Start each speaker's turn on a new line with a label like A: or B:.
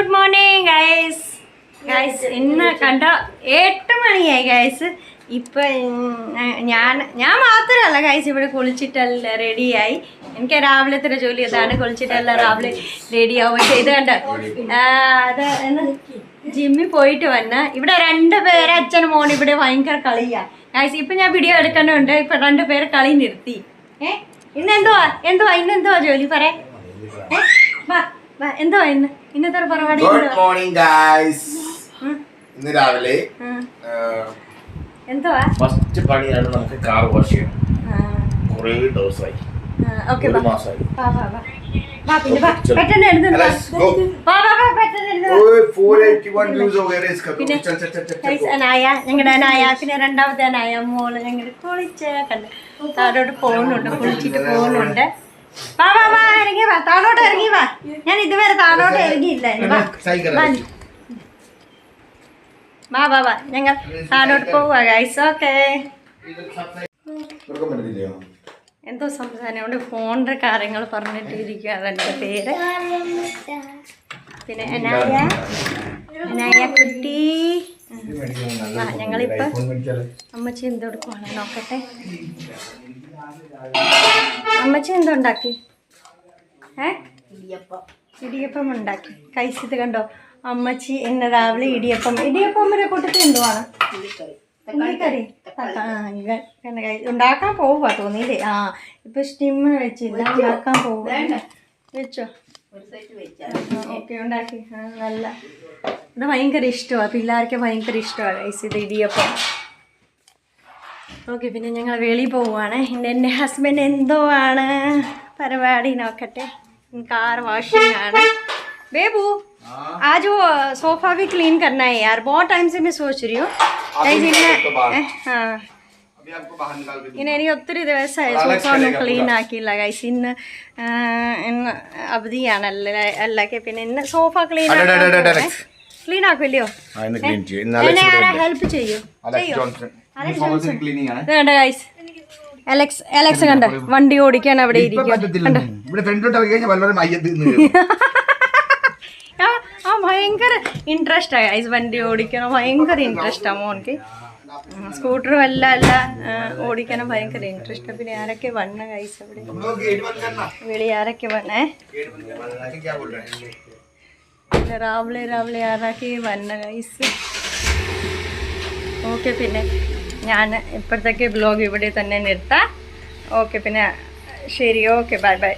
A: Good morning guys. ഇന്ന് കണ്ടോ 8 മണിയായി ഗൈസ്. ഇപ്പം ഞാൻ മാത്രമല്ല ഗൈസ് ഇവിടെ കുളിച്ചിട്ടെല്ലാം റെഡിയായി. എനിക്ക് രാവിലത്തെ ജോലി അതാണ്, കുളിച്ചിട്ടെല്ലാം രാവിലെ റെഡിയാവും. പക്ഷേ ഇത് കണ്ടോ അത് ജിമ്മിൽ പോയിട്ട് വന്ന ഇവിടെ 2 പേര് അച്ഛനും മോനും ഇവിടെ ഭയങ്കര കളിയാ ഗൈസ്. ഇപ്പം ഞാൻ വീഡിയോ എടുക്കണുണ്ട്. ഇപ്പം 2 പേര് കളി നിർത്തി. ഇന്നെന്തുവാ ജോലി പറയാ? എന്തുവാ ഇന്നത്തെ പരിപാടി?
B: Good morning guys. ഇന്ന് രാവിലെ
A: എന്തുവാ
B: ഫസ്റ്റ് പണിയാണ് നമുക്ക് കാർ വാഷ് ചെയ്യണം. കുറേ ദിവസമായി, ഒരു മാസമായി.
A: ഞങ്ങളുടെ അനായ, പിന്നെ രണ്ടാമത്തെ അനായ മോള് ഞങ്ങളുടെ കുളിച്ച് കണ്ട് താഴോട്ട് പോകുന്നുണ്ട്, കുളിച്ചിട്ട് പോകുന്നുണ്ട്. ഇറങ്ങി വാ, താഴോട്ട് ഇറങ്ങി വാ. ഞാൻ ഇതുവരെ താഴോട്ട് ഇറങ്ങിയില്ല. വാ ഞങ്ങൾ താഴോട്ട് പോവാ ഗൈസ്. ഓക്കെ, എന്തോ സംസാരം ഫോണിന്റെ കാര്യങ്ങൾ പറഞ്ഞിട്ടിരിക്കുകയാണ് എൻ്റെ പേര്. പിന്നെ അനായ കുട്ടി. ഞങ്ങളിപ്പോൾ അമ്മച്ചി എന്തെടുക്കുവാണ് നോക്കട്ടെ. അമ്മച്ചി എന്തുണ്ടാക്കി? ഇടിയപ്പം ഉണ്ടാക്കി. കഴിച്ചത് കണ്ടോ അമ്മച്ചി എന്നെ രാവിലെ ഇടിയപ്പം വരെ കൂട്ടത്തിൽ എന്തുവാണ് ഉള്ളിക്കറി ഉണ്ടാക്കാൻ പോവുക തോന്നിയില്ലേ? ഇപ്പൊ സ്റ്റീമ് വെച്ചില്ല, ഉണ്ടാക്കാൻ പോവുക. വെച്ചോ? ഓക്കെ, ഉണ്ടാക്കി. നല്ല ഇത് ഭയങ്കര ഇഷ്ടമാണ്, പിള്ളേർക്ക് ഭയങ്കര ഇഷ്ടമാണ് ഗൈസ് ഇത് ഇടിയപ്പം. ഓക്കെ, പിന്നെ ഞങ്ങൾ വെളിയിൽ പോവുകയാണ്. എൻ്റെ ഹസ്ബൻഡ് എന്തോ ആണ് പരിപാടി നോക്കട്ടെ. कार वॉशिंग है बेबू, आज वो सोफा भी क्लीन करना है यार. बहुत टाइम से मैं सोच रही हूँ. ഇങ്ങനെ എനിക്ക് ഒത്തിരി ദിവസമായി സോഫ ഒന്നും ക്ലീൻ ആക്കിയില്ല ഗൈസ്. ഇന്ന് അവധിയാണ് അല്ലൊക്കെ. പിന്നെ ഇന്ന് സോഫ ക്ലീൻ ആക്കുമല്ലയോ? ഹെൽപ്പ് ചെയ്യൂ. വേണ്ട ഗൈസ്, അലക്സ് കണ്ട വണ്ടി ഓടിക്കാൻ അവിടെ ഭയങ്കര ഇൻട്രസ്റ്റ് ആയി ഗൈസ്. വണ്ടി ഓടിക്കണം ഭയങ്കര ഇൻട്രസ്റ്റാണ് മോൻക്ക്. സ്കൂട്ടറും അല്ല ഓടിക്കാനും ഭയങ്കര ഇൻട്രസ്റ്റ്. പിന്നെ ആരൊക്കെ വന്ന ഗൈസ് അവിടെ വെളി ആരൊക്കെ വന്നേ? രാവിലെ ആരൊക്കെ വന്ന ഗൈസ്. ഓക്കെ, പിന്നെ ഞാൻ ഇപ്പോഴത്തേക്ക് ബ്ലോഗ് ഇവിടെ തന്നെ നിർത്താം. ഓക്കെ, പിന്നെ ശരി. Okay, by.